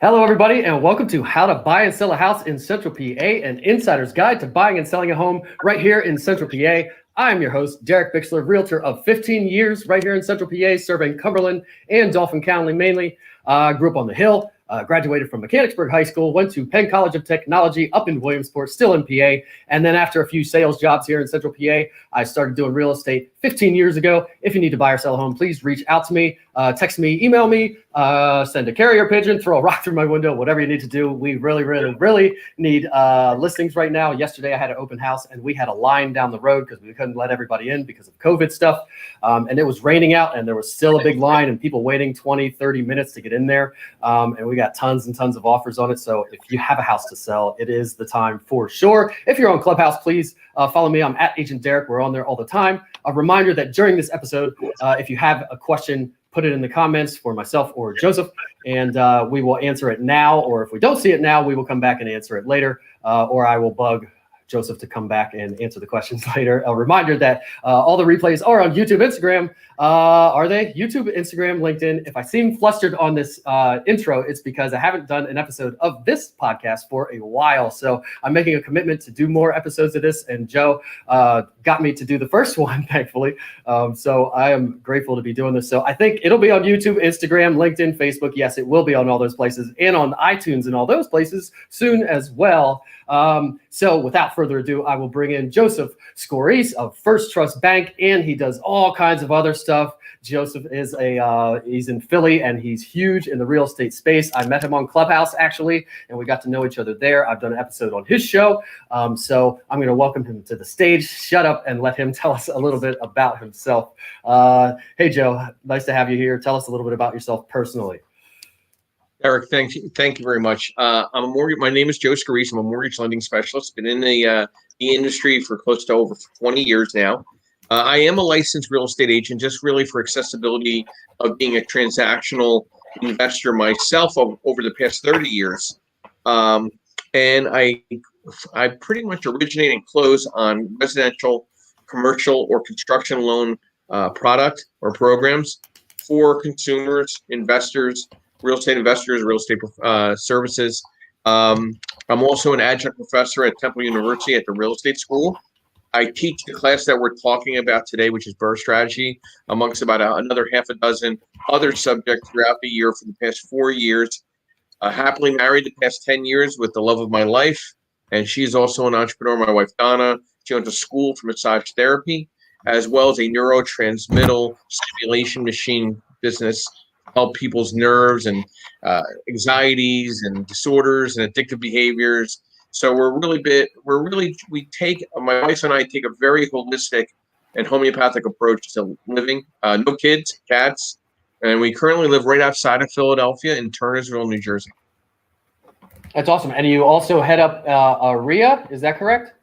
Hello, everybody, and welcome to How to Buy and Sell a House in Central PA, an insider's guide to buying and selling a home right here in Central PA. I'm your host, Derek Bixler, realtor of 15 years right here in Central PA, serving Cumberland and Dauphin County mainly. Grew up on the Hill, graduated from Mechanicsburg High School, went to Penn College of Technology up in Williamsport, still in PA. And then after a few sales jobs here in Central PA, I started doing real estate 15 years ago. If you need to buy or sell a home, please reach out to me, text me, email me, send a carrier pigeon, throw a rock through my window, whatever you need to do. We really need listings right now. Yesterday I had an open house and we had a line down the road because we couldn't let everybody in because of COVID stuff. And it was raining out and there was still a big line and people waiting 20, 30 minutes to get in there. And we got tons and tons of offers on it. So if you have a house to sell, it is the time for sure. If you're on Clubhouse, please follow me. I'm at Agent Derek. We're on there all the time. A reminder that during this episode, if you have a question, put it in the comments for myself or Joseph, and we will answer it now. Or if we don't see it now, we will come back and answer it later, or I will bug Joseph to come back and answer the questions later. A reminder that all the replays are on YouTube, Instagram. Are they? YouTube, Instagram, LinkedIn. If I seem flustered on this intro, it's because I haven't done an episode of this podcast for a while. So I'm making a commitment to do more episodes of this. And Joe got me to do the first one, thankfully. So I am grateful to be doing this. So I think it'll be on YouTube, Instagram, LinkedIn, Facebook. Yes, it will be on all those places and on iTunes and all those places soon as well. So without further ado, I will bring in Joseph Scorese of Firstrust Bank, and he does all kinds of other stuff. Joseph is he's in Philly and he's huge in the real estate space. I met him on Clubhouse actually, and we got to know each other there. I've done an episode on his show. So I'm going to welcome him to the stage. Shut up and let him tell us a little bit about himself. Hey, Joe, nice to have you here. Tell us a little bit about yourself personally. Eric, thank you very much. My name is Joe Scorese. I'm a mortgage lending specialist. Been in the industry for close to over 20 years now. I am a licensed real estate agent, just really for accessibility of being a transactional investor myself over the past 30 years. And I pretty much originate and close on residential, commercial, or construction loan product or programs for consumers, investors, real estate investors, real estate services. I'm also an adjunct professor at Temple University at the real estate school. I teach the class that we're talking about today, which is BRRRR strategy, amongst about another half a dozen other subjects throughout the year for the past 4 years. Happily married the past 10 years with the love of my life, and she's also an entrepreneur, my wife, Donna. She went to school for massage therapy, as well as a neurotransmittal stimulation machine business, help people's nerves and anxieties and disorders and addictive behaviors. So my wife and I take a very holistic and homeopathic approach to living. No kids, cats, and we currently live right outside of Philadelphia in Turnersville, New Jersey. That's awesome. And you also head up RIA, is that correct?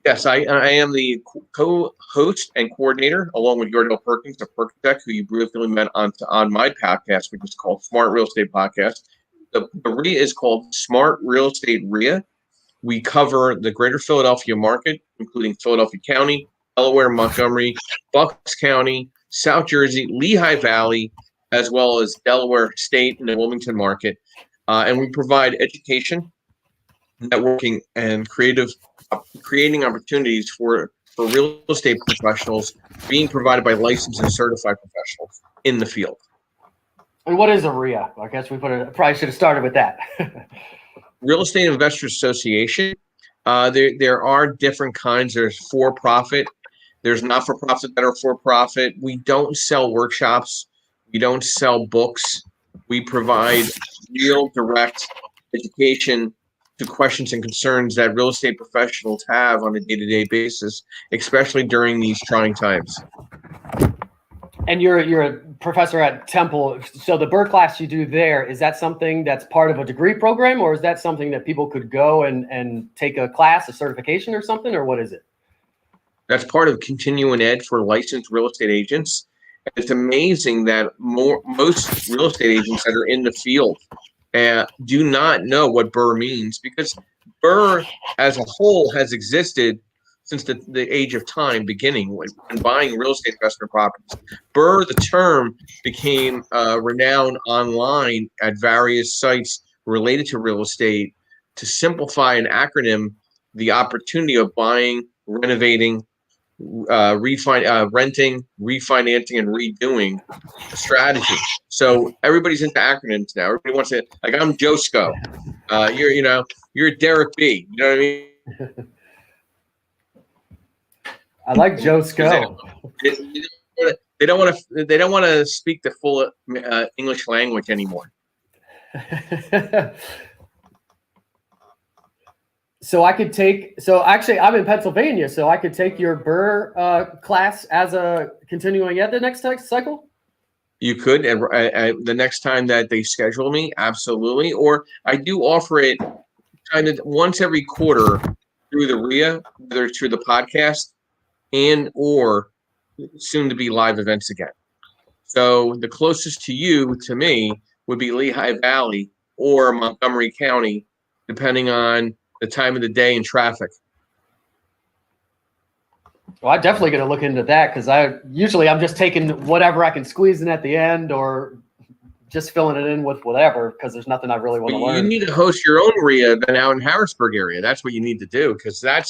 Yes, I am the co-host and coordinator, along with Yordell Perkins of Perkintech, who you briefly met on my podcast, which is called Smart Real Estate Podcast. The RIA is called Smart Real Estate RIA. We cover the greater Philadelphia market, including Philadelphia County, Delaware, Montgomery, Bucks County, South Jersey, Lehigh Valley, as well as Delaware State and the Wilmington market. And we provide education, networking, and creating opportunities for real estate professionals being provided by licensed and certified professionals in the field. And what is a RIA? I guess probably should have started with that. Real Estate Investors Association. There are different kinds. There's for-profit. There's not-for-profit that are for-profit. We don't sell workshops. We don't sell books. We provide real direct education to questions and concerns that real estate professionals have on a day-to-day basis, especially during these trying times. And you're a professor at Temple. So the BRRRR class you do there, is that something that's part of a degree program, or is that something that people could go and take a class, a certification or something, or what is it? That's part of continuing ed for licensed real estate agents. It's amazing that most real estate agents that are in the field do not know what BRRRR means, because BRRRR as a whole has existed since the age of time beginning when buying real estate investment properties. BRRRR, the term, became renowned online at various sites related to real estate to simplify an acronym, the opportunity of buying, renovating, renting, refinancing, and redoing a strategy. So everybody's into acronyms now. Everybody wants to, like, I'm Josco. You're Derek B. You know what I mean? I like Josco. They don't want to speak the full English language anymore. So I could take, so actually I'm in Pennsylvania, so I could take your BRRRR class as a continuing ed the next cycle? You could, and the next time that they schedule me, absolutely. Or I do offer it kind of once every quarter through the RIA, whether it's through the podcast and or soon to be live events again. So the closest to you, to me, would be Lehigh Valley or Montgomery County, depending on the time of the day and traffic. Well, I'm definitely going to look into that because I'm just taking whatever I can squeeze in at the end or just filling it in with whatever because there's nothing I really want to learn. You need to host your own RIA then out in Harrisburg area. That's what you need to do because that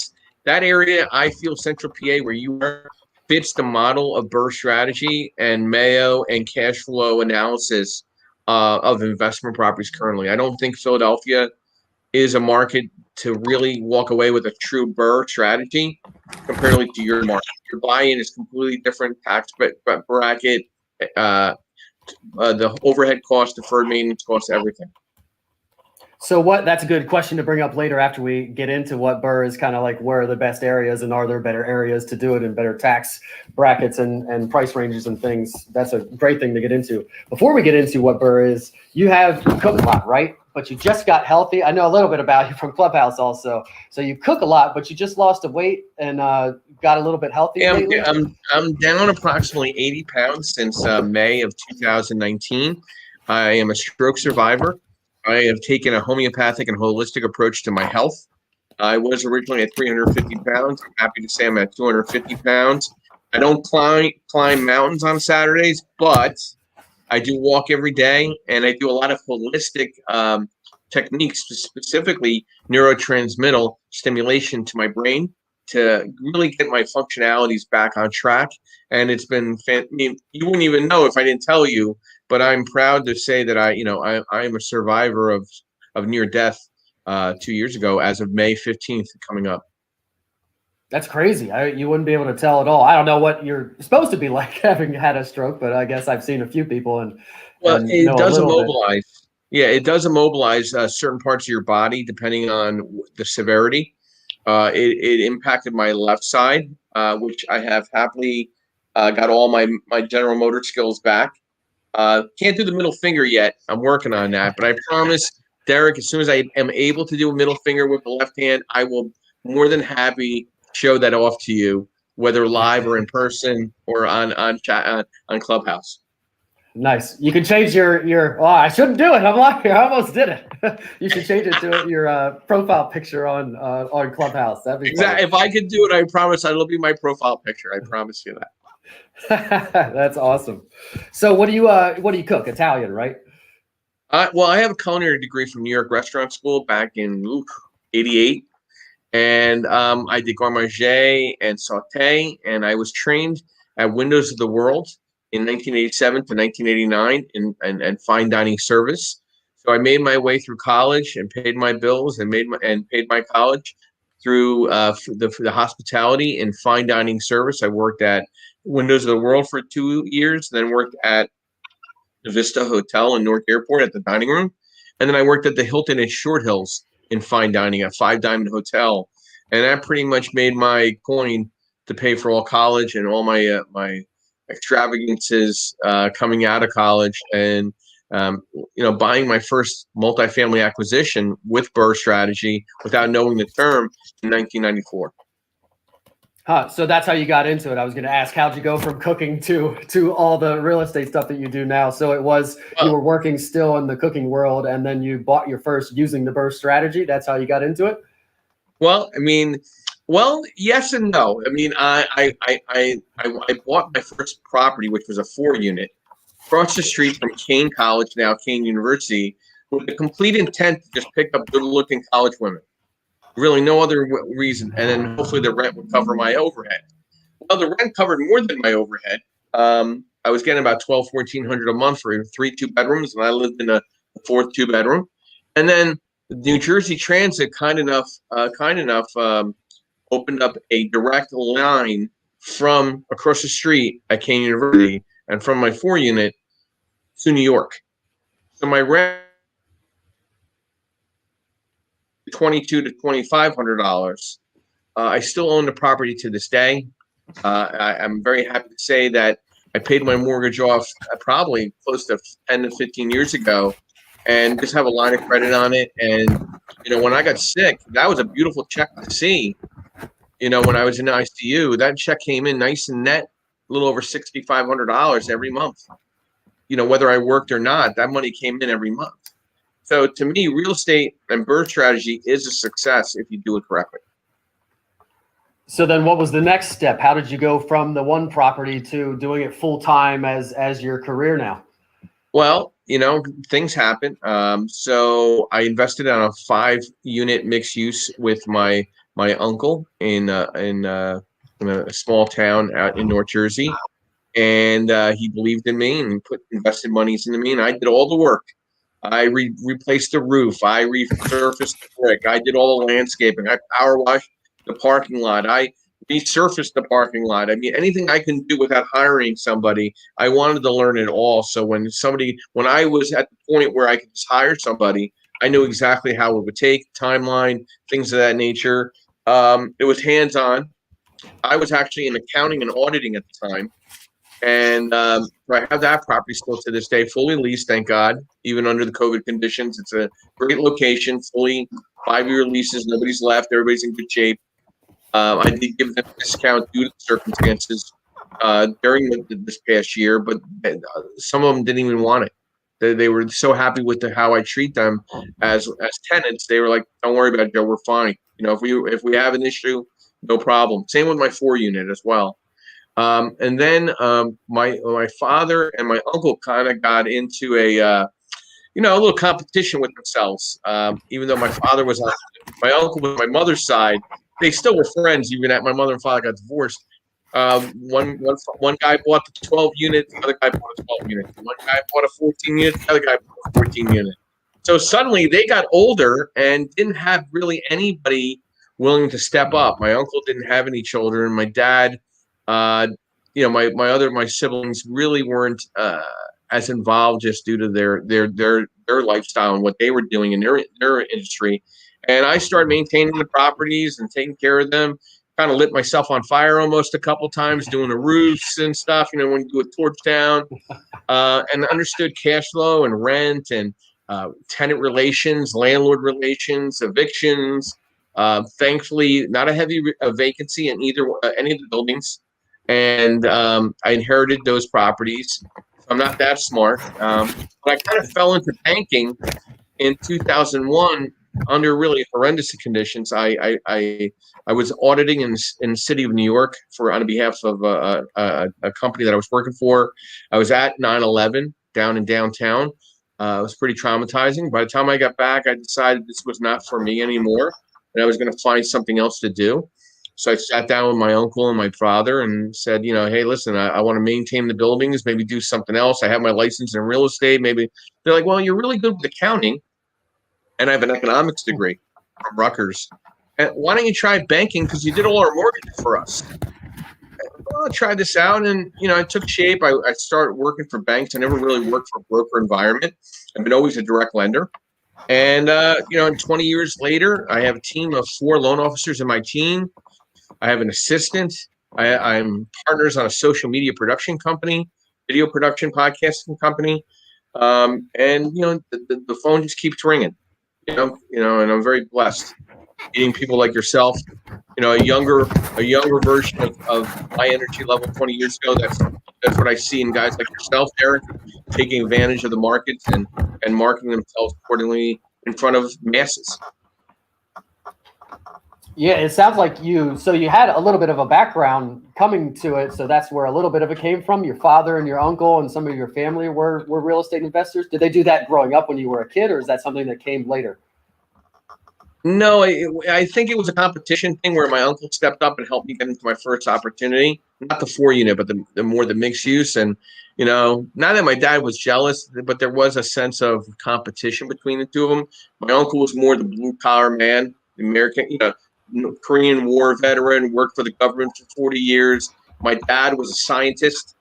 area, I feel Central PA where you are, fits the model of BRRRR strategy and Mayo and cash flow analysis of investment properties currently. I don't think Philadelphia is a market to really walk away with a true BRRRR strategy comparatively to your market. Your buy-in is completely different, tax bracket, the overhead cost, deferred maintenance cost, everything. So that's a good question to bring up later after we get into what BRRRR is kind of like, where are the best areas and are there better areas to do it and better tax brackets and price ranges and things. That's a great thing to get into. Before we get into what BRRRR is, you cook a lot, right? But you just got healthy. I know a little bit about you from Clubhouse also. So you cook a lot, but you just lost a weight and got a little bit healthy. Yeah, I'm down approximately 80 pounds since May of 2019. I am a stroke survivor. I have taken a homeopathic and holistic approach to my health. I was originally at 350 pounds. I'm happy to say I'm at 250 pounds. I don't climb mountains on Saturdays, but I do walk every day, and I do a lot of holistic techniques, specifically neurotransmittal stimulation to my brain to really get my functionalities back on track. And it's been, you wouldn't even know if I didn't tell you, but I'm proud to say that I am a survivor of near death 2 years ago as of May 15th coming up. That's crazy. You wouldn't be able to tell at all. I don't know what you're supposed to be like having had a stroke, but I guess I've seen a few people it does immobilize. Yeah, it does immobilize certain parts of your body depending on the severity. It impacted my left side, which I have happily got all my general motor skills back. Can't do the middle finger yet. I'm working on that, but I promise, Derek, as soon as I am able to do a middle finger with the left hand, I will more than happy show that off to you, whether live or in person or on chat on Clubhouse. Nice. You can change your. Oh, I shouldn't do it. I'm lying. I almost did it. You should change it to your profile picture on Clubhouse. That'd be exactly. If I could do it, I promise it'll be my profile picture. I promise you that. That's awesome. So what do you cook? Italian, right? Well, I have a culinary degree from New York Restaurant School back in '88, and I did garde manger and sauté, and I was trained at Windows of the World in 1987 to 1989 in fine dining service. So I made my way through college and paid my bills and paid my college through the hospitality and fine dining service. I worked at Windows of the World for 2 years, then worked at the Vista Hotel in Newark Airport at the dining room. And then I worked at the Hilton in Short Hills in fine dining, a 5-diamond hotel. And that pretty much made my coin to pay for all college and all my extravagances coming out of college, and buying my first multifamily acquisition with BRRRR strategy without knowing the term in 1994. So that's how you got into it. I was going to ask, how'd you go from cooking to all the real estate stuff that you do now? So it was you were working still in the cooking world, and then you bought your first using the BRRRR strategy. That's how you got into it. Well, I mean, Well, yes and no. I mean, I bought my first property, which was a 4-unit, across the street from Kane College, now Kane University, with the complete intent to just pick up good-looking college women. Really, no other reason. And then hopefully the rent would cover my overhead. Well, the rent covered more than my overhead. I was getting about $1,200-1,400 a month for 3 2-bedrooms, and I lived in a 4th 2-bedroom. And then New Jersey Transit, kind enough, opened up a direct line from across the street at Kane University and from my 4-unit to New York. So my rent, $2,200 to $2,500. I still own the property to this day. I'm very happy to say that I paid my mortgage off probably close to 10 to 15 years ago, and just have a line of credit on it. And when I got sick, that was a beautiful check to see. When I was in the ICU, that check came in nice and net, a little over $6,500 every month. Whether I worked or not, that money came in every month. So to me, real estate and BRRRR strategy is a success if you do it correctly. So then what was the next step? How did you go from the one property to doing it full time as your career now? Well, things happen. So I invested on a 5-unit mixed use with my uncle in a small town out in North Jersey, and he believed in me and invested monies into me, and I did all the work. I replaced the roof. I resurfaced the brick. I did all the landscaping. I power washed the parking lot. I resurfaced the parking lot. I mean, anything I can do without hiring somebody, I wanted to learn it all. So when I was at the point where I could just hire somebody, I knew exactly how it would take, timeline, things of that nature. It was hands-on. I was actually in accounting and auditing at the time. And I have that property still to this day, fully leased, thank God, even under the COVID conditions. It's a great location, fully 5-year leases. Nobody's left. Everybody's in good shape. I did give them a discount due to the circumstances during this past year, but some of them didn't even want it. They were so happy with how I treat them as tenants. They were like, "Don't worry about it, Joe. We're fine. If we have an issue, no problem." Same with my 4-unit as well. And then my father and my uncle kind of got into a little competition with themselves. Even though my father was on my uncle was my mother's side, they still were friends. Even after my mother and father got divorced. One guy bought the 12-unit, the other guy bought a 12-unit. One guy bought a 14-unit, the other guy bought a 14-unit. So suddenly they got older and didn't have really anybody willing to step up. My uncle didn't have any children. My dad. My siblings really weren't as involved just due to their lifestyle and what they were doing in their industry. And I started maintaining the properties and taking care of them. Kind of lit myself on fire almost a couple times doing the roofs and stuff. When you do a torch down, and understood cash flow and rent and tenant relations, landlord relations, evictions. Thankfully, not a heavy vacancy in any of the buildings. And I inherited those properties. I'm not that smart, but I kind of fell into banking in 2001 under really horrendous conditions. I was auditing in the city of New York on behalf of a company that I was working for. I was at 9/11 down in downtown. It was pretty traumatizing. By the time I got back, I decided this was not for me anymore, and I was going to find something else to do. So I sat down with my uncle and my father and said, hey, listen, I want to maintain the buildings, maybe do something else. I have my license in real estate. Maybe they're like, well, you're really good with accounting. And I have an economics degree from Rutgers. And why don't you try banking? Because you did all our mortgages for us. Well, I tried this out and, it took shape. I started working for banks. I never really worked for a broker environment. I've been always a direct lender. And, 20 years later, I have a team of 4 loan officers in my team. I have an assistant. I'm partners on a social media production company, video production, podcasting company. And, the phone just keeps ringing, and I'm very blessed meeting people like yourself, a younger version of my energy level 20 years ago. That's what I see in guys like yourself, Derek, taking advantage of the markets and marketing themselves accordingly in front of masses. Yeah, it sounds like so you had a little bit of a background coming to it. So that's where a little bit of it came from. Your father and your uncle and some of your family were real estate investors. Did they do that growing up when you were a kid, or is that something that came later? No, I think it was a competition thing where my uncle stepped up and helped me get into my first opportunity. Not the 4 unit, but the more the mixed use. And, not that my dad was jealous, but there was a sense of competition between the two of them. My uncle was more the blue collar man, the American, Korean War veteran, worked for the government for 40 years. My dad was a scientist,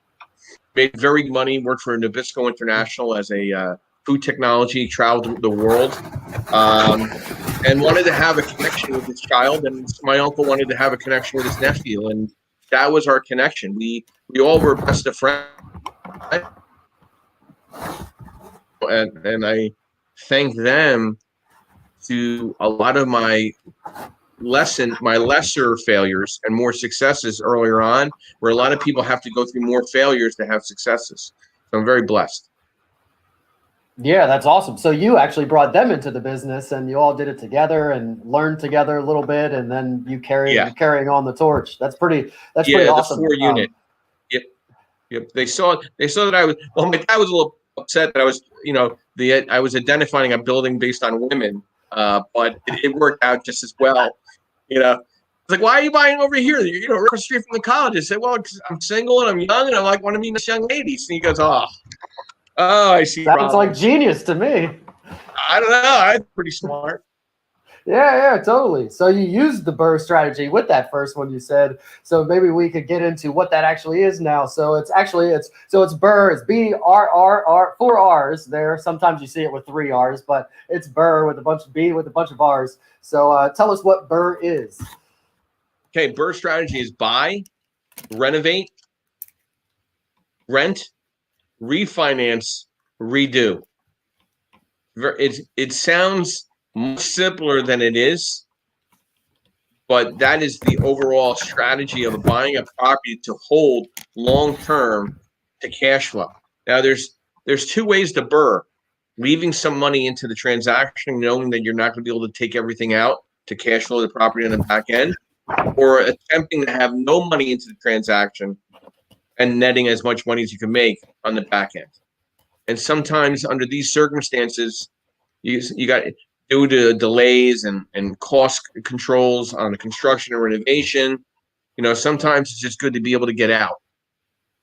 made very good money, worked for Nabisco International as a food technology, traveled the world. Um, and wanted to have a connection with his child, and my uncle wanted to have a connection with his nephew, and that was our connection. We all were best of friends, and I thank them to a lot of my lesser failures and more successes earlier on, where a lot of people have to go through more failures to have successes. So I'm very blessed. Yeah, that's awesome. So you actually brought them into the business, and you all did it together and learned together a little bit, and then you're carrying on the torch. That's pretty Yeah, the awesome. 4 unit. Yep. Yep. They saw that I was, well, my dad was a little upset that I was, I was identifying a building based on women, but it worked out just as well. It's like, why are you buying over here? Right across the street from the college. I said, well, 'cause I'm single and I'm young and I want to meet nice young ladies. And he goes, I see Sounds like problems. genius to me. I don't know. I'm pretty smart. Yeah, totally. So you used the BRRRR strategy with that first one you said. So maybe we could get into what that actually is now. So it's BRRRR, it's BRRRR, 4 R's there. Sometimes you see it with 3 R's, but it's BRRRR with a bunch of B with a bunch of R's. So tell us what BRRRR is. Okay, BRRRR strategy is buy, renovate, rent, refinance, redo. It sounds much simpler than it is, but that is the overall strategy of buying a property to hold long term to cash flow. Now, there's two ways to BRRRR: leaving some money into the transaction, knowing that you're not going to be able to take everything out to cash flow the property on the back end, or attempting to have no money into the transaction and netting as much money as you can make on the back end. And sometimes under these circumstances, you got, due to delays and cost controls on the construction and renovation, sometimes it's just good to be able to get out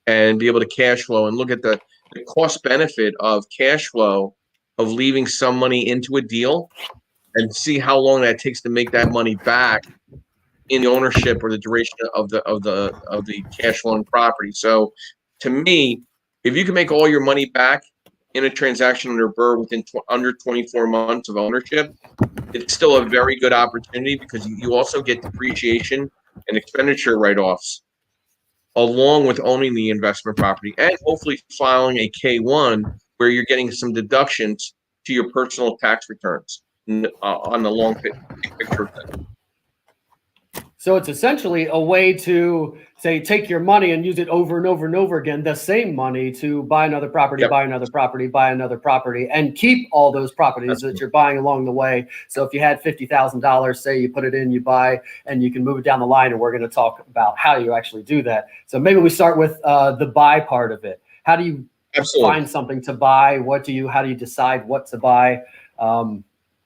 and be able to cash flow and look at the cost benefit of cash flow of leaving some money into a deal and see how long that takes to make that money back in the ownership or the duration of the cash flowing property. So to me, if you can make all your money back in a transaction under BRRRR within under 24 months of ownership, it's still a very good opportunity because you also get depreciation and expenditure write-offs along with owning the investment property and hopefully filing a K-1 where you're getting some deductions to your personal tax returns on the long picture of things. So it's essentially a way to say, take your money and use it over and over and over again, the same money to buy another property, Yep. buy another property, buy another property, and keep all those properties that you're buying along the way. So if you had $50,000, say you put it in, you buy, and you can move it down the line. And we're going to talk about how you actually do that. So maybe we start with the buy part of it. How do you find something to buy? How do you decide what to buy?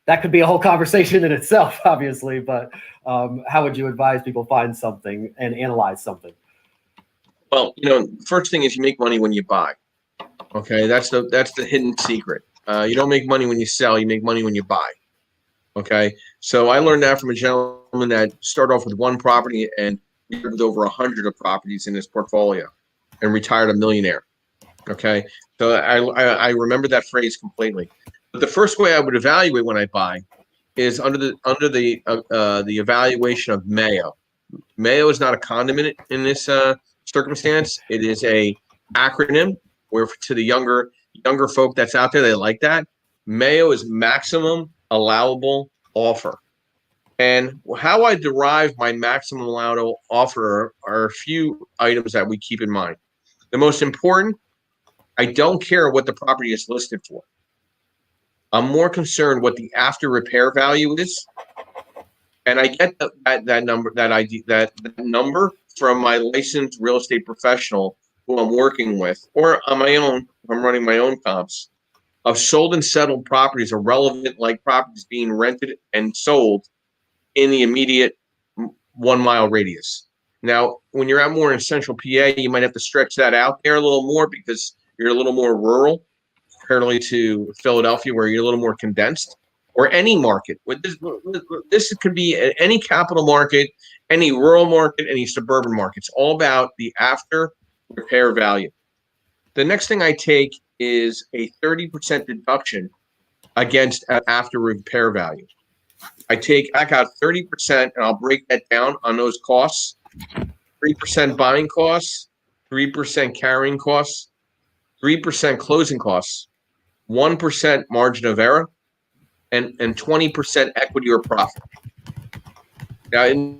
That could be a whole conversation in itself, obviously, but how would you advise people find something and analyze something? Well, first thing is you make money when you buy. Okay, that's the hidden secret. You don't make money when you sell, you make money when you buy. Okay, so I learned that from a gentleman that started off with one property and with over 100 of properties in his portfolio and retired a millionaire. Okay, so I remember that phrase completely. But the first way I would evaluate when I buy is under the evaluation of Mayo. Mayo is not a condiment in this circumstance. It is a acronym where to the younger folk that's out there, they like that. Mayo is maximum allowable offer. And how I derive my maximum allowable offer are a few items that we keep in mind. The most important, I don't care what the property is listed for. I'm more concerned what the after repair value is And I get that number, that number from my licensed real estate professional who I'm working with, or on my own, if I'm running my own comps, of sold and settled properties are relevant, like properties being rented and sold in the immediate 1 mile radius. Now, when you're out more in central PA, you might have to stretch that out there a little more because you're a little more rural, comparatively to Philadelphia, where you're a little more condensed, or any market. This could be any capital market, any rural market, any suburban market. It's all about the after repair value. The next thing I take is a 30% deduction against after repair value. I got 30% and I'll break that down on those costs. 3% buying costs, 3% carrying costs, 3% closing costs, 1% margin of error, and 20% equity or profit. Now,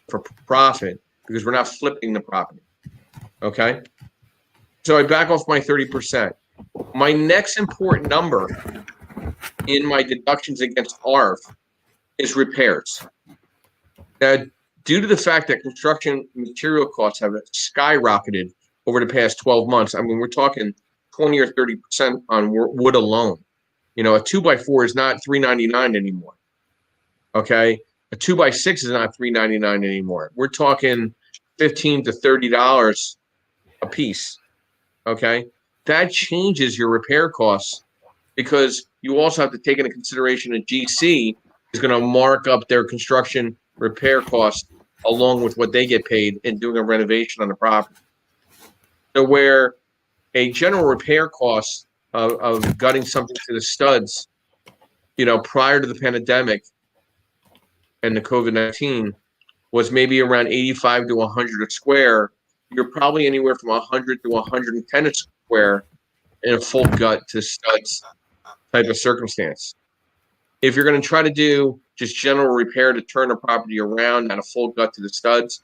for profit, because we're not flipping the property. Okay? So I back off my 30%. My next important number in my deductions against ARV is repairs. Now, due to the fact that construction material costs have skyrocketed over the past 12 months, I mean, we're talking 20 or 30% on wood alone. You know, a 2x4 is not $3.99 anymore. Okay? A 2x6 is not $3.99 anymore. We're talking $15 to $30 a piece. Okay? That changes your repair costs because you also have to take into consideration a GC is going to mark up their construction repair costs along with what they get paid in doing a renovation on the property. So where a general repair cost of gutting something to the studs, you know, prior to the pandemic and the COVID-19 was maybe around 85 to 100 a square, you're probably anywhere from 100 to 110 a square in a full gut to studs type of circumstance. If you're going to try to do just general repair to turn a property around, not a full gut to the studs,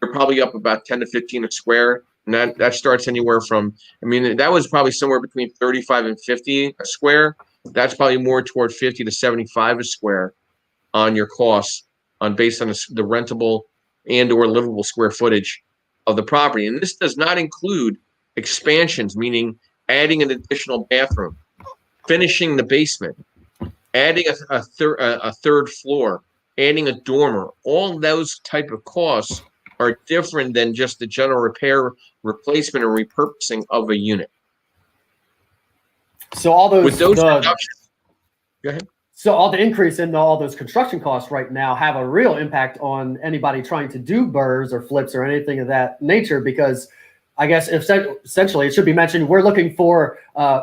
you're probably up about 10 to 15 a square. And that starts anywhere from, I mean, that was probably somewhere between 35 and 50 a square. That's probably more toward 50 to 75 a square on your costs based on the rentable and or livable square footage of the property. And this does not include expansions, meaning adding an additional bathroom, finishing the basement, adding a third floor, adding a dormer. All those type of costs are different than just the general repair, replacement, or repurposing of a unit. So all those, deductions, go ahead. So all the increase in all those construction costs right now have a real impact on anybody trying to do BRRRRs or flips or anything of that nature, because I guess essentially it should be mentioned, we're looking for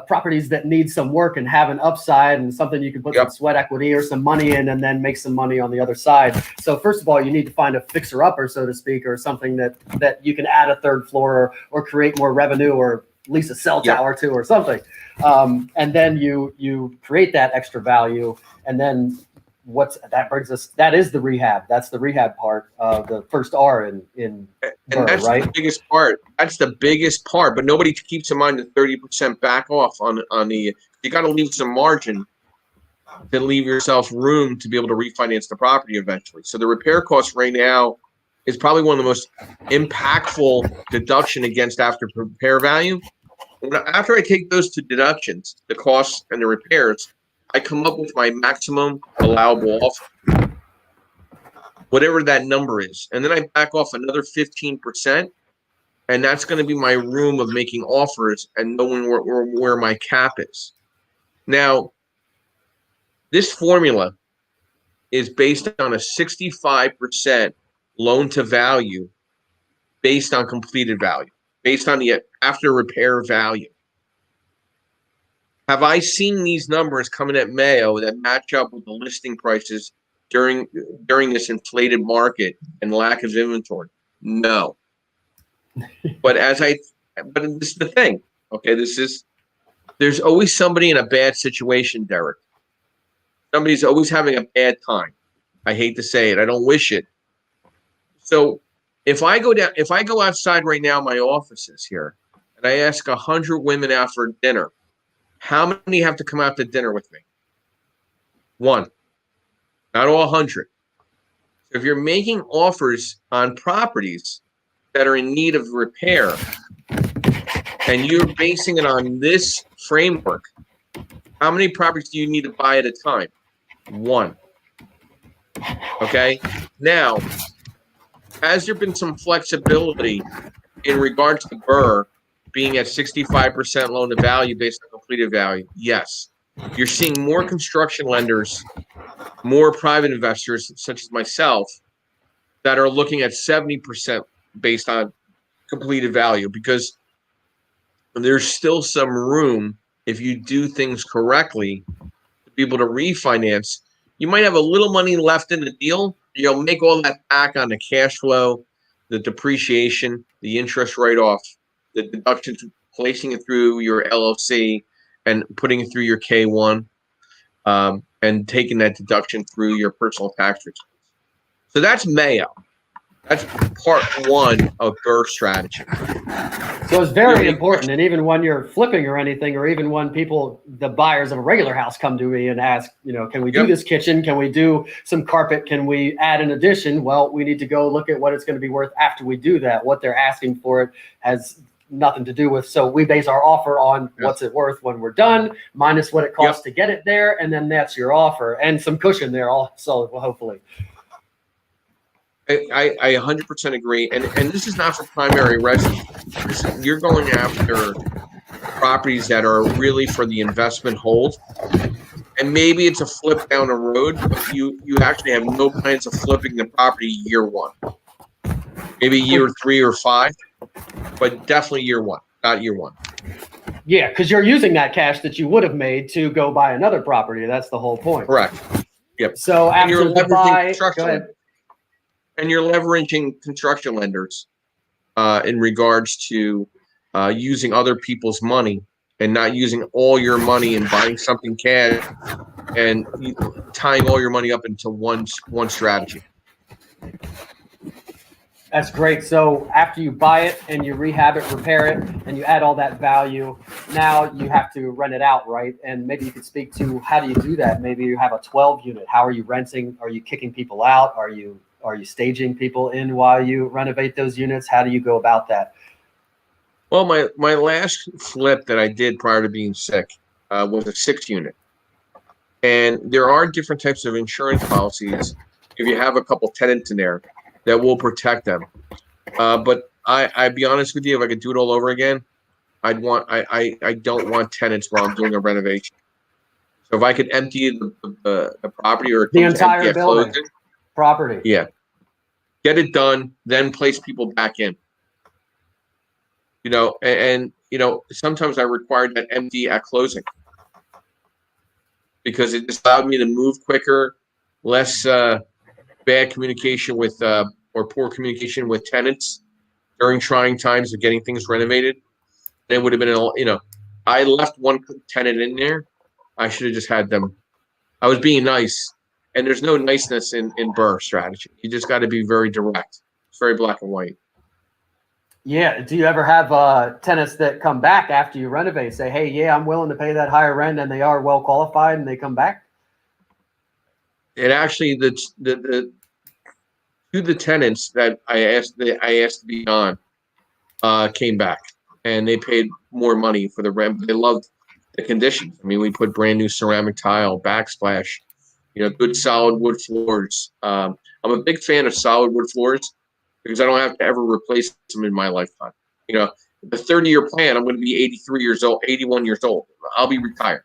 properties that need some work and have an upside and something you can put some sweat equity or some money in and then make some money on the other side. So first of all, you need to find a fixer-upper, so to speak, or something that you can add a third floor or create more revenue or lease a cell tower to or something. And then you create that extra value, and then that brings us, that is the rehab. That's the rehab part of the first R in and that's right? The biggest part. That's the biggest part, but nobody keeps in mind the 30% back off on the, you got to leave some margin to leave yourself room to be able to refinance the property eventually. So the repair cost right now is probably one of the most impactful deduction against after repair value. After I take those two deductions, the costs and the repairs, I come up with my maximum allowable offer, whatever that number is. And then I back off another 15%, and that's going to be my room of making offers and knowing where my cap is. Now, this formula is based on a 65% loan to value based on completed value, based on the after repair value. Have I seen these numbers coming at Mayo that match up with the listing prices during this inflated market and lack of inventory? No. But this is the thing. Okay, there's always somebody in a bad situation, Derek. Somebody's always having a bad time. I hate to say it. I don't wish it. So if I go outside right now, my offices here, and I ask 100 women out for dinner, how many have to come out to dinner with me? One, not all 100. So if you're making offers on properties that are in need of repair and you're basing it on this framework, how many properties do you need to buy at a time? One. Okay. Now, has there been some flexibility in regards to BRRRR being at 65% loan to value based on completed value? Yes. You're seeing more construction lenders, more private investors such as myself that are looking at 70% based on completed value, because there's still some room, if you do things correctly, to be able to refinance. You might have a little money left in the deal. You'll make all that back on the cash flow, the depreciation, the interest write-off, the deductions, placing it through your LLC and putting it through your K-1, and taking that deduction through your personal tax return. So that's Mayo. That's part one of BRRRR strategy. So it's very important. And even when you're flipping or anything, or even when people, the buyers of a regular house, come to me and ask, can we do this kitchen? Can we do some carpet? Can we add an addition? Well, we need to go look at what it's going to be worth after we do that. What they're asking for it has nothing to do with. So we base our offer on what's it worth when we're done, minus what it costs to get it there. And then that's your offer, and some cushion there also, hopefully. I 100% agree, and this is not for primary residence. You're going after properties that are really for the investment hold, and maybe it's a flip down the road, but you actually have no plans of flipping the property year one. Maybe year 3 or 5, but definitely year one, not year one. Yeah, because you're using that cash that you would have made to go buy another property. That's the whole point. Correct. Yep. So after the buy, go ahead. And you're leveraging construction lenders in regards to using other people's money and not using all your money and buying something cash and tying all your money up into one strategy. That's great. So after you buy it and you rehab it, repair it, and you add all that value, now you have to rent it out, right? And maybe you could speak to, how do you do that? Maybe you have a 12 unit. How are you renting? Are you kicking people out? Are you staging people in while you renovate those units? How do you go about that? Well, my last flip that I did prior to being sick was a 6 unit. And there are different types of insurance policies if you have a couple tenants in there that will protect them. But I'd be honest with you, if I could do it all over again, I don't want tenants while I'm doing a renovation. So if I could empty the property, or the entire building. Property. Yeah. Get it done, then place people back in. And sometimes I required that empty at closing because it just allowed me to move quicker, less bad communication with or poor communication with tenants during trying times of getting things renovated. And it would have been I left one tenant in there. I should have just had them. I was being nice. And there's no niceness in BRRRR strategy. You just got to be very direct. It's very black and white. Yeah. Do you ever have tenants that come back after you renovate, say, hey, yeah, I'm willing to pay that higher rent, and they are well qualified, and they come back? It actually, the tenants that I asked to be on came back, and they paid more money for the rent. But they loved the conditions. I mean, we put brand new ceramic tile, backsplash, good solid wood floors. I'm a big fan of solid wood floors because I don't have to ever replace them in my lifetime. The 30-year plan, I'm going to be 83 years old, 81 years old. I'll be retired.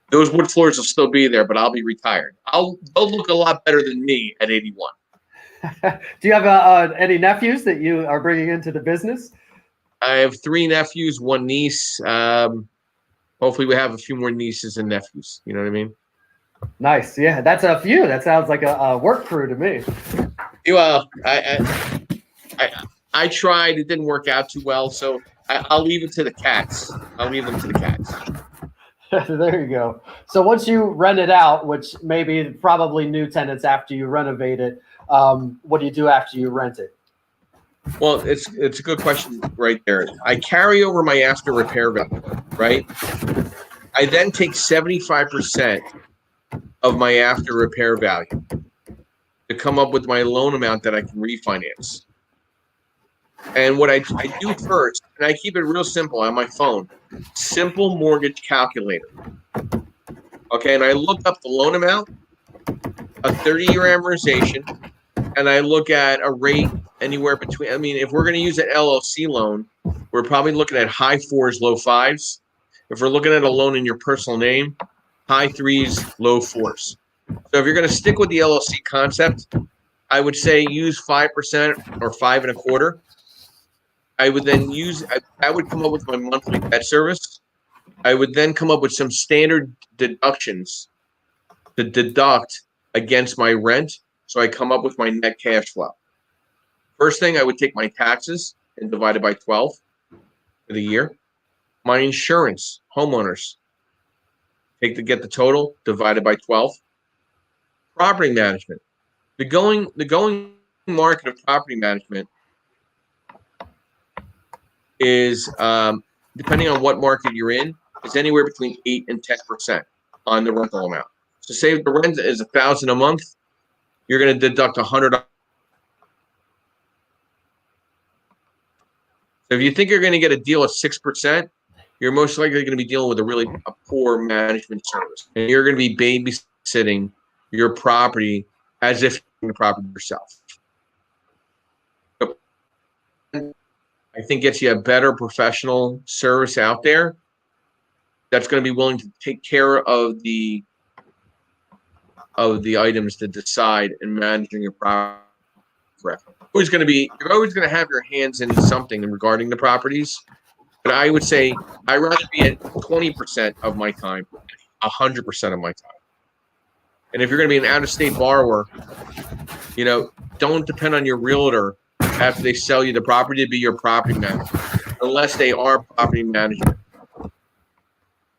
Those wood floors will still be there, but I'll be retired. They'll look a lot better than me at 81. Do you have any nephews that you are bringing into the business? I have 3 nephews, 1 niece. Hopefully we have a few more nieces and nephews. You know what I mean? Nice. Yeah, that's a few. That sounds like a work crew to me. Well, I tried. It didn't work out too well, so I'll leave it to the cats. I'll leave them to the cats. There you go. So once you rent it out, which maybe probably new tenants after you renovate it, what do you do after you rent it? Well, it's a good question right there. I carry over my after repair value, right? I then take 75% of my after repair value to come up with my loan amount that I can refinance. And what I do first, and I keep it real simple on my phone, simple mortgage calculator. Okay, and I look up the loan amount, a 30-year amortization, and I look at a rate anywhere between, I mean, if we're going to use an LLC loan, we're probably looking at high 4s, low 5s. If we're looking at a loan in your personal name, high 3s, low 4s. So if you're going to stick with the LLC concept, I would say use 5% or 5 1/4. I would then I would come up with my monthly debt service. I would then come up with some standard deductions to deduct against my rent. So I come up with my net cash flow. First thing, I would take my taxes and divide it by 12 for the year. My insurance, homeowners, get the total, divided by 12. Property management. The going market of property management is, depending on what market you're in, is anywhere between 8 and 10% on the rental amount. So say if the rent is $1,000 a month, you're going to deduct $100. So if you think you're going to get a deal at 6%, you're most likely going to be dealing with a poor management service, and you're going to be babysitting your property as if you're the property yourself. I think gets you a better professional service out there that's going to be willing to take care of the items to decide and managing your property. You're always going to have your hands in something regarding the properties. But I would say I'd rather be at 20% of my time, 100% of my time. And if you're going to be an out-of-state borrower, don't depend on your realtor after they sell you the property to be your property manager, unless they are property management.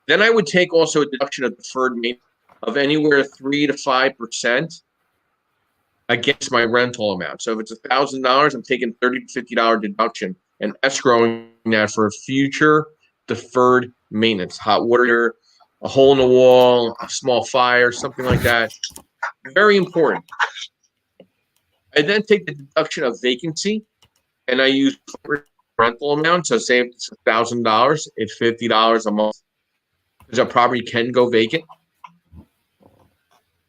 Then I would take also a deduction of deferred maintenance of anywhere 3 to 5% against my rental amount. So if it's $1,000, I'm taking $30 to $50 deduction and escrowing that for future deferred maintenance, hot water, a hole in the wall, a small fire, something like that. Very important. I then take the deduction of vacancy, and I use rental amount. So say if it's $1,000, it's $50 a month, because a property can go vacant.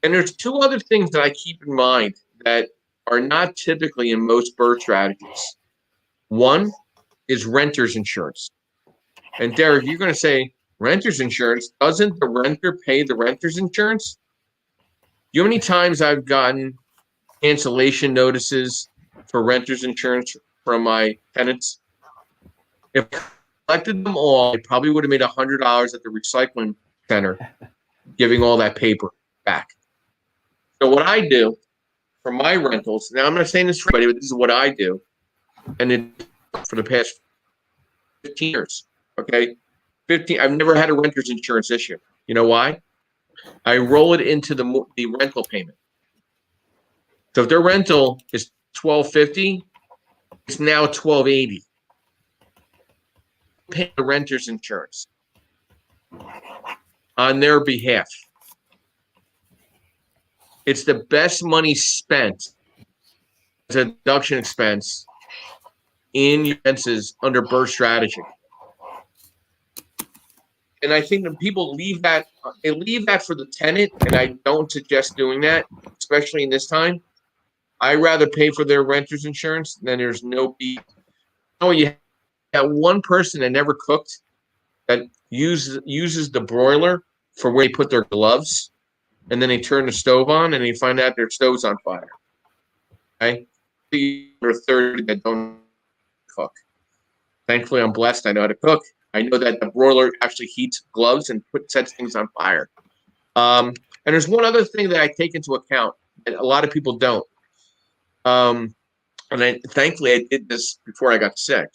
And there's two other things that I keep in mind that are not typically in most BRRRR strategies. One is renter's insurance. And Derek, you're going to say, renter's insurance, doesn't the renter pay the renter's insurance? You know how many times I've gotten cancellation notices for renter's insurance from my tenants? If I collected them all, I probably would have made $100 at the recycling center giving all that paper back. So what I do for my rentals, now I'm not saying this for everybody, but this is what I do, and it for the past 15 years, okay? I've never had a renter's insurance issue. You know why? I roll it into the rental payment. So if their rental is $1,250, it's now $1,280. Pay the renter's insurance on their behalf. It's the best money spent as a deduction expense in your expenses under BRRRR strategy. And I think that people leave that for the tenant, and I don't suggest doing that, especially in this time. I rather pay for their renter's insurance than there's no fee. Oh, you have one person that never cooked that uses the broiler for where they put their gloves, and then they turn the stove on and they find out their stove's on fire. Okay? Or 30 that don't cook. Thankfully, I'm blessed. I know how to cook. I know that the broiler actually heats gloves and sets things on fire. And there's one other thing that I take into account that a lot of people don't. Thankfully, I did this before I got sick.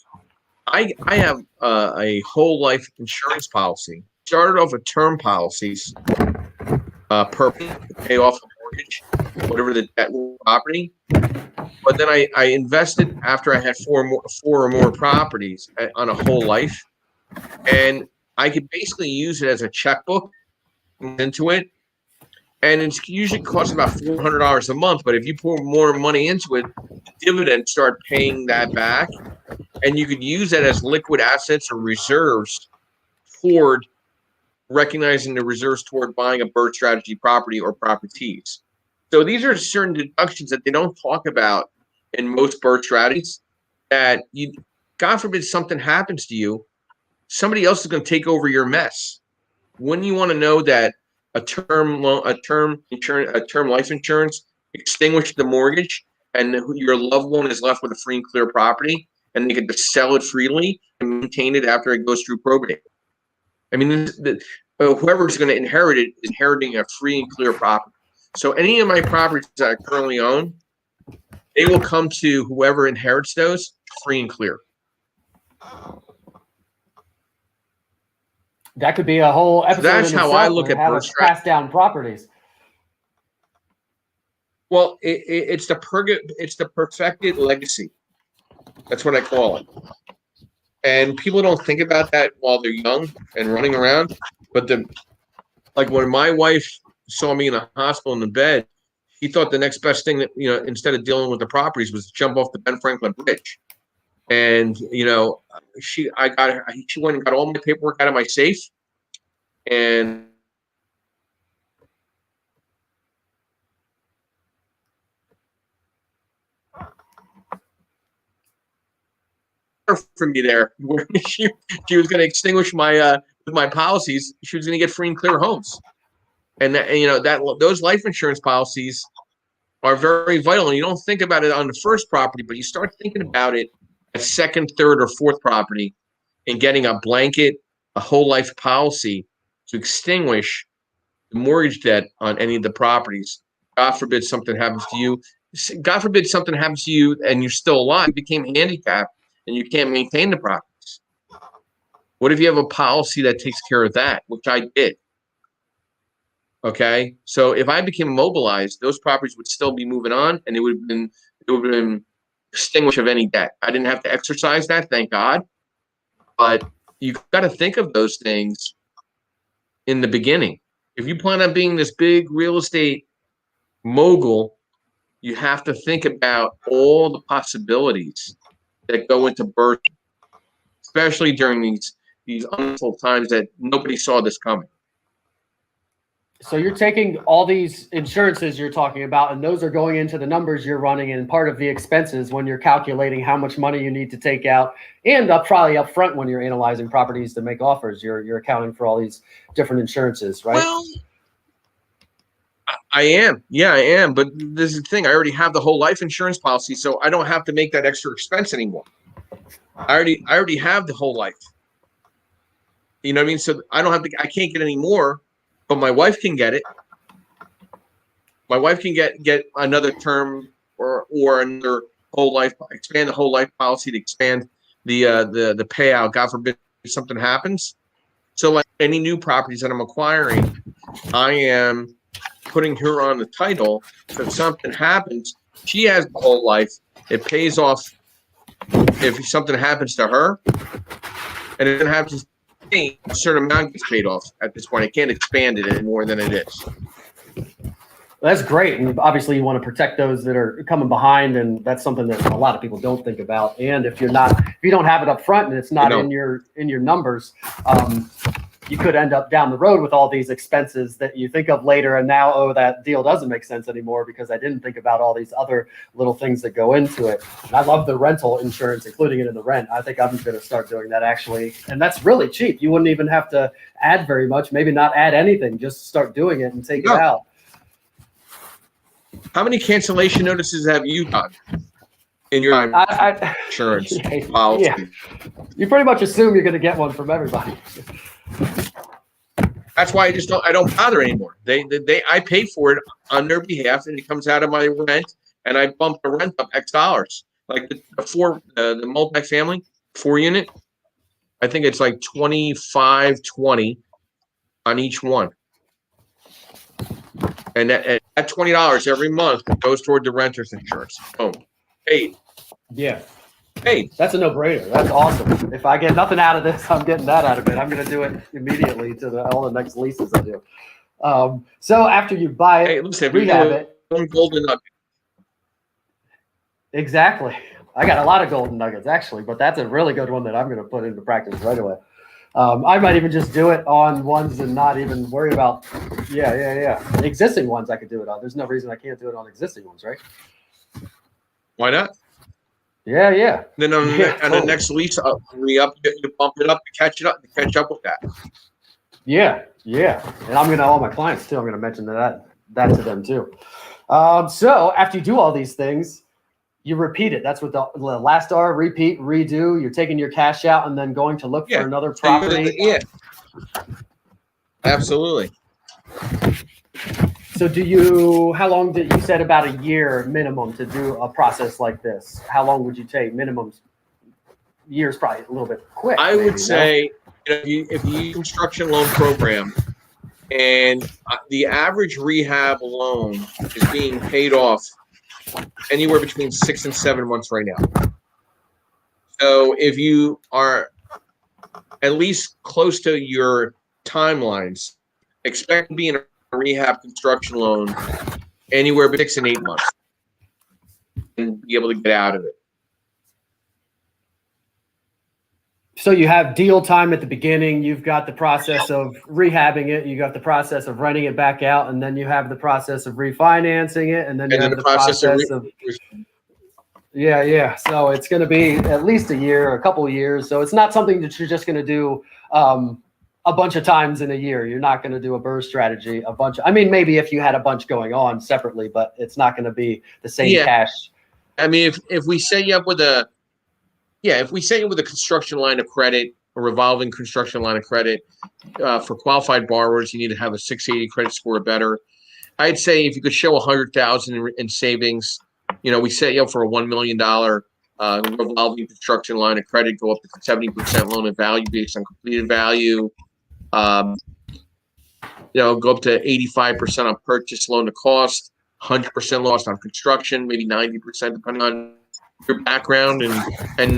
I have a whole life insurance policy. Started off with term policies, purpose to pay off a mortgage, whatever the debt property. But then I invested after I had four or more properties on a whole life. And I could basically use it as a checkbook into it. And it's usually costs about $400 a month. But if you pour more money into it, dividends start paying that back. And you could use that as liquid assets or reserves toward recognizing the reserves toward buying a BRRRR strategy property or properties. So these are certain deductions that they don't talk about in most BRRRR strategies, that you, God forbid something happens to you, somebody else is going to take over your mess. Wouldn't you want to know that a term life insurance extinguished the mortgage and your loved one is left with a free and clear property and they get to sell it freely and maintain it after it goes through probate? I mean, whoever's going to inherit it is inheriting a free and clear property. So any of my properties that I currently own, they will come to whoever inherits those free and clear. That could be a whole episode. That's how I look at how to pass down properties. Well, it's the perfected legacy. That's what I call it. And people don't think about that while they're young and running around. But like when my wife saw me in the hospital in the bed, he thought the next best thing that, instead of dealing with the properties, was to jump off the Ben Franklin Bridge. And, she went and got all my paperwork out of my safe. And for me there, where she was going to extinguish my policies. She was going to get free and clear homes. And those life insurance policies are very vital. And you don't think about it on the first property, but you start thinking about it at second, third, or fourth property, and getting a blanket, a whole life policy to extinguish the mortgage debt on any of the properties. God forbid something happens to you. God forbid something happens to you and you're still alive, became handicapped, and you can't maintain the properties. What if you have a policy that takes care of that, which I did? Okay, so if I became immobilized, those properties would still be moving on, and it would have been extinguished of any debt. I didn't have to exercise that, thank God. But you got to think of those things in the beginning. If you plan on being this big real estate mogul, you have to think about all the possibilities that go into birth, especially during these unfold times that nobody saw this coming. So you're taking all these insurances you're talking about, and those are going into the numbers you're running and part of the expenses when you're calculating how much money you need to take out, and probably up front when you're analyzing properties to make offers. You're accounting for all these different insurances, right? Well, I am. Yeah, I am. But this is the thing. I already have the whole life insurance policy, so I don't have to make that extra expense anymore. I already have the whole life. You know what I mean? So I can't get any more. But my wife can get it. My wife can get another term or another whole life, expand the whole life policy to expand the payout. God forbid something happens. So like any new properties that I'm acquiring, I am putting her on the title. So if something happens, she has the whole life. It pays off if something happens to her, and it happens. A certain amount gets paid off at this point. I can't expand it any more than it is. That's great, and obviously you want to protect those that are coming behind, and that's something that a lot of people don't think about. And if you don't have it up front and it's not in your numbers, you could end up down the road with all these expenses that you think of later, and now, that deal doesn't make sense anymore because I didn't think about all these other little things that go into it. And I love the rental insurance, including it in the rent. I think I'm going to start doing that actually, and that's really cheap. You wouldn't even have to add very much, maybe not add anything, just start doing it and take it out. How many cancellation notices have you done in your insurance policy? Yeah. You pretty much assume you're going to get one from everybody. That's why I don't bother anymore. I pay for it on their behalf, and it comes out of my rent, and I bump the rent up X dollars. Like the multifamily 4-unit, I think it's like $25.20 on each one, and at $20 every month goes toward the renter's insurance. Boom, paid. Yeah. Hey, That's a no-brainer. That's awesome. If I get nothing out of this, I'm getting that out of it. I'm going to do it immediately to all the next leases I do. So after you buy it, hey, listen, if rehab you it. do a golden nugget, Exactly. I got a lot of golden nuggets actually, but that's a really good one that I'm going to put into practice right away. I might even just do it on ones and not even worry about, existing ones I could do it on. There's no reason I can't do it on existing ones, right? why not? Yeah. Then on Totally. the next lease, you bump it up to catch catch up with that. Yeah. And I'm going to all my clients too. I'm going to mention that to them too. So after you do all these things, you repeat it. That's what the last R, repeat, redo. You're taking your cash out and then going to look for another property. Yeah, absolutely. So how long did you said about a year minimum to do a process like this? How long would you take? Minimum years, probably a little bit quick. I would say, if you use construction loan program, and the average rehab loan is being paid off anywhere between 6 and 7 months right now. So if you are at least close to your timelines, expect to be in a rehab construction loan anywhere between 6 and 8 months and be able to get out of it. So you have deal time at the beginning, you've got the process of rehabbing it, you got the process of renting it back out, and then you have the process of refinancing it, and then you have the process of yeah. So it's going to be at least a year, a couple of years. So it's not something that you're just going to do a bunch of times in a year. You're not going to do a BRRRR strategy a bunch. I mean, maybe if you had a bunch going on separately, but it's not going to be the same cash. I mean, if we set you up with a construction line of credit, a revolving construction line of credit, for qualified borrowers, you need to have a 680 credit score or better. I'd say if you could show 100,000 in savings, we set you up for a $1 million revolving construction line of credit, go up to 70% loan of value based on completed value. Go up to 85% on purchase loan to cost, 100% lost on construction, maybe 90% depending on your background and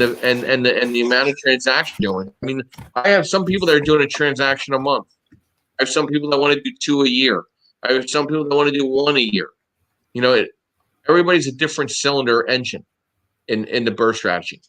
the amount of transaction doing. I mean, I have some people that are doing a transaction a month. I have some people that want to do 2 a year. I have some people that want to do 1 a year. Everybody's a different cylinder engine in the BRRRR strategy.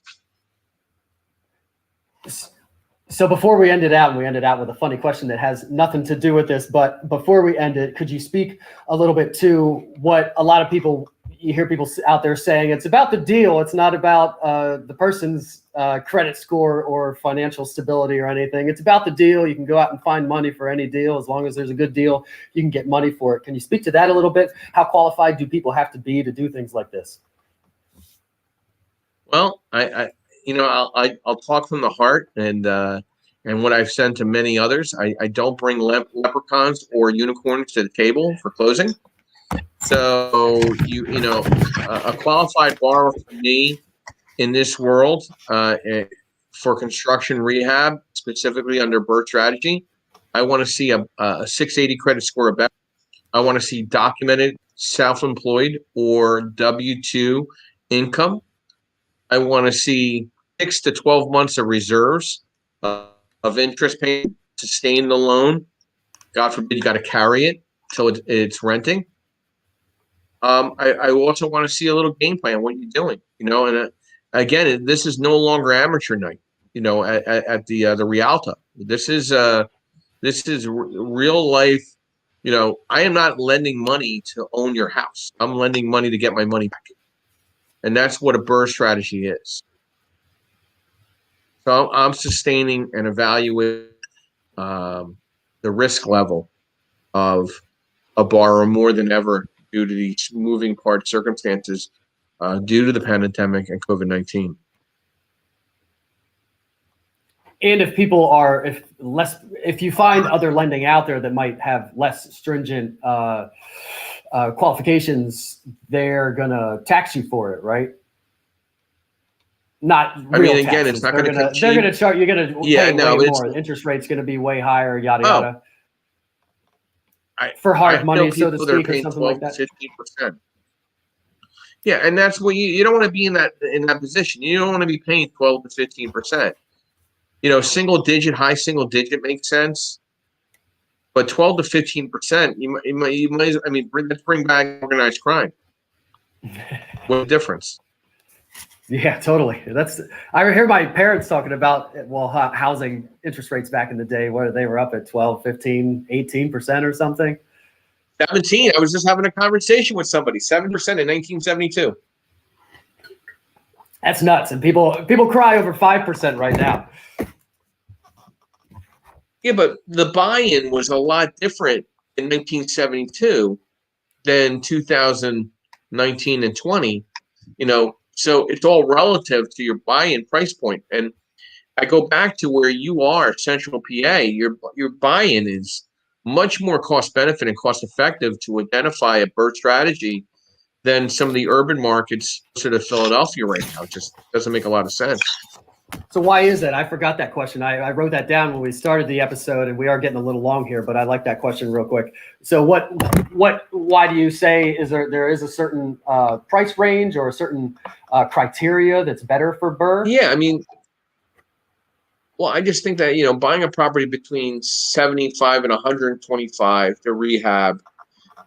So before we ended out with a funny question that has nothing to do with this, but before we end it, could you speak a little bit to what a lot of people, you hear people out there saying, it's about the deal. It's not about the person's credit score or financial stability or anything. It's about the deal. You can go out and find money for any deal. As long as there's a good deal, you can get money for it. Can you speak to that a little bit? How qualified do people have to be to do things like this? Well, I'll talk from the heart, and what I've said to many others. I don't bring leprechauns or unicorns to the table for closing. So a qualified borrower for me in this world for construction rehab, specifically under BRRRR strategy, I want to see a 680 credit score or better. I want to see documented self-employed or W-2 income. I want to see 6 to 12 months of reserves of interest payment to sustain the loan. God forbid you got to carry it till it's renting. I also want to see a little game plan, what you're doing, and again, this is no longer amateur night, at the Rialto. This is real life. I am not lending money to own your house. I'm lending money to get my money back. And that's what a BRRRR strategy is. So I'm sustaining and evaluating the risk level of a borrower more than ever due to these moving part circumstances due to the pandemic and COVID-19. And if you find other lending out there that might have less stringent qualifications, they're gonna tax you for it, right? Not real again, taxes. it's not going to continue. They're gonna charge. You're gonna pay way more. The interest rate's gonna be way higher. Yada yada. For hard money, so to speak, or something like that. 15%. Yeah, and that's what you don't want to be in that position. You don't want to be paying 12 to 15%. Single digit, high single digit makes sense, but 12 to 15%, you might. I mean, let's bring back organized crime. What difference? Yeah, totally. I hear my parents talking about, housing interest rates back in the day, where they were up at 12, 15, 18% or something. 17. I was just having a conversation with somebody. 7% in 1972. That's nuts. And people cry over 5% right now. Yeah, but the buy-in was a lot different in 1972 than 2019 and 20. So it's all relative to your buy-in price point. And I go back to where you are, Central PA. Your buy-in is much more cost benefit and cost effective to identify a BRRRR strategy than some of the urban markets sort of Philadelphia right now. It just doesn't make a lot of sense. So why is that? I forgot that question. I wrote that down when we started the episode, and we are getting a little long here, but I like that question real quick. So why do you say there is a certain price range or a certain criteria that's better for BRRRR? Yeah, I mean, well, I just think that, buying a property between 75 and 125 to rehab,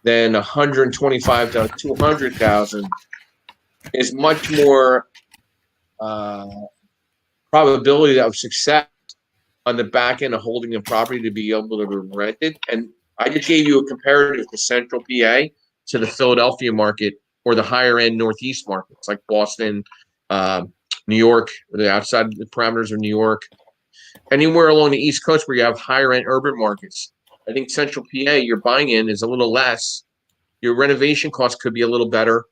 then 125 to 200,000 is much more probability of success on the back end of holding a property to be able to be rented. And I just gave you a comparative to Central PA to the Philadelphia market or the higher end Northeast markets like Boston, New York, or the outside the parameters of New York. Anywhere along the East Coast where you have higher end urban markets. I think Central PA, your buying in is a little less. Your renovation costs could be a little better.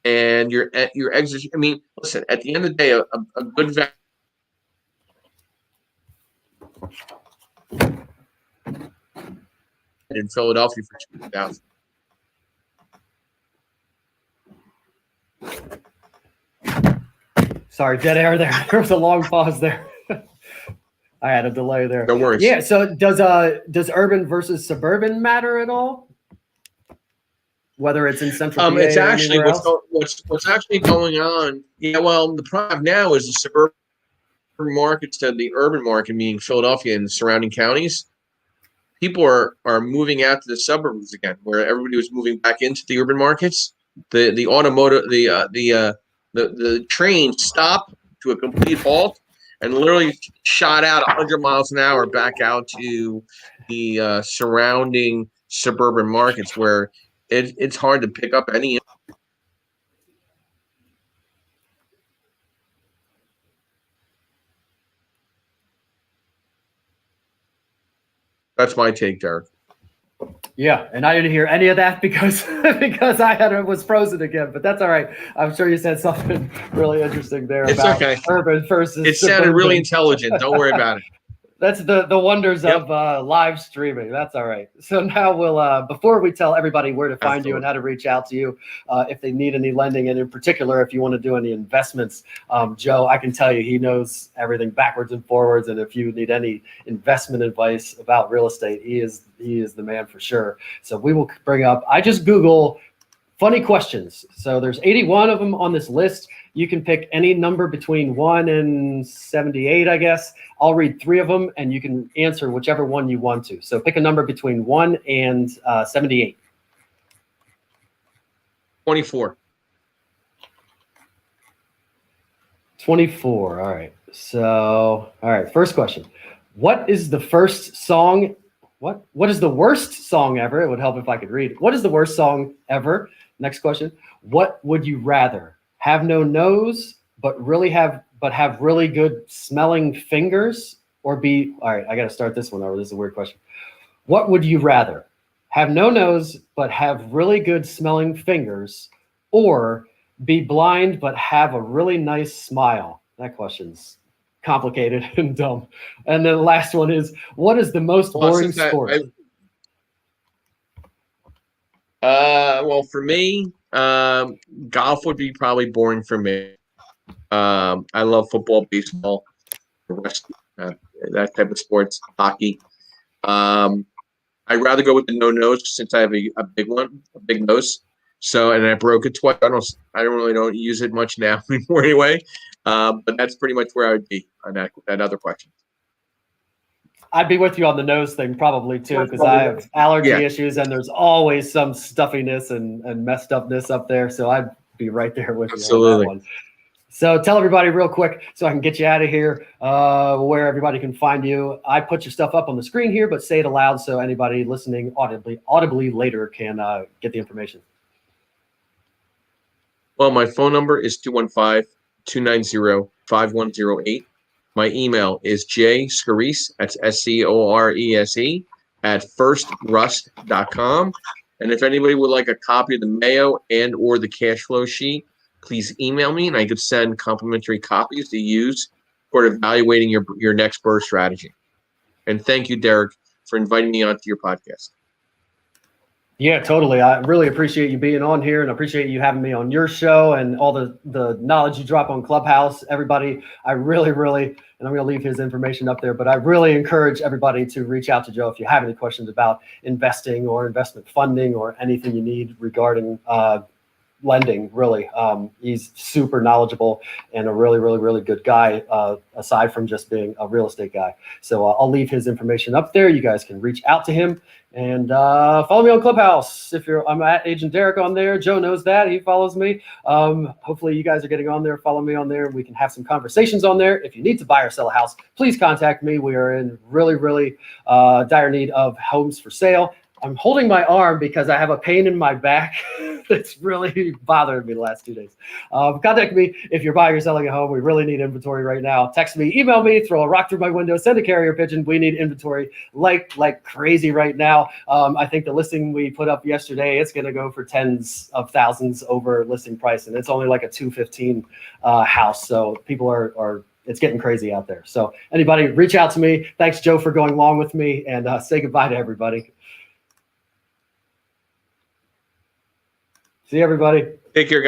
And your exit, I mean, listen, at the end of the day, a good value. In Philadelphia for 2,000. Sorry, dead air there. There was a long pause there. I had a delay there. No worries. Yeah. So does urban versus suburban matter at all? Whether it's in Central PA it's or actually anywhere else? what's actually going on. Yeah, well, the problem now is the suburban markets to the urban market, meaning Philadelphia and the surrounding counties. People are moving out to the suburbs again, where everybody was moving back into the urban markets. The automotive, the train stopped to a complete halt and literally shot out 100 miles an hour back out to the surrounding suburban markets where it's hard to pick up any. That's my take, Derek. Yeah, and I didn't hear any of that because I was frozen again. But that's all right. I'm sure you said something really interesting there about urban versus. It sounded really intelligent. Don't worry about it. That's the wonders of live streaming. That's all right. So now we'll before we tell everybody where to find you and how to reach out to you if they need any lending, and in particular if you want to do any investments, Joe, I can tell you he knows everything backwards and forwards. And if you need any investment advice about real estate, he is the man for sure. So we will bring up. I just Google funny questions. So there's 81 of them on this list. You can pick any number between 1 and 78, I guess. I'll read 3 of them, and you can answer whichever one you want to. So pick a number between 1 and 78. 24. 24. All right. So, all right. First question. What is the first song? What is the worst song ever? It would help if I could read. What is the worst song ever? Next question. What would you rather? Have no nose, but have really good smelling fingers, or be all right. I got to start this one over. This is a weird question. What would you rather? Have no nose, but have really good smelling fingers, or be blind but have a really nice smile? That question's complicated and dumb. And then the last one is, what is the most boring sport? Well, for me, golf would be probably boring for me. I love football, baseball, that type of sports, hockey. I'd rather go with the no nose since I have a big nose. So, and I broke it twice. I don't use it much now anymore anyway. But that's pretty much where I would be on that other question. I'd be with you on the nose thing probably too, because I have allergy issues and there's always some stuffiness and messed upness up there. So I'd be right there with you on that one. So tell everybody real quick so I can get you out of here, where everybody can find you. I put your stuff up on the screen here, but say it aloud so anybody listening audibly later can get the information. Well, my phone number is 215-290-5108. My email is JScorese, that's SCORESE, at firstrust.com. And if anybody would like a copy of the Mayo and or the cash flow sheet, please email me and I could send complimentary copies to use for evaluating your next BRRRR strategy. And thank you, Derek, for inviting me onto your podcast. Yeah, totally. I really appreciate you being on here and I appreciate you having me on your show and all the knowledge you drop on Clubhouse. Everybody, I really, and I'm going to leave his information up there, but I really encourage everybody to reach out to Joe if you have any questions about investing or investment funding or anything you need regarding lending. Really, he's super knowledgeable and a really good guy, aside from just being a real estate guy. So I'll leave his information up there. You guys can reach out to him and follow me on Clubhouse. I'm at Agent Derek on there. Joe knows that, he follows me. Hopefully you guys are getting on there. Follow me on there. We can have some conversations on there. If you need to buy or sell a house, please contact me. We are in really dire need of homes for sale. I'm holding my arm because I have a pain in my back that's really bothering me the last 2 days. Contact me if you're buying or selling a home. We really need inventory right now. Text me, email me, throw a rock through my window, send a carrier pigeon. We need inventory like crazy right now. I think the listing we put up yesterday, it's going to go for tens of thousands over listing price, and it's only like a 215 house. So people are it's getting crazy out there. So anybody, reach out to me. Thanks, Joe, for going along with me, and say goodbye to everybody. See you, everybody. Take care, guys.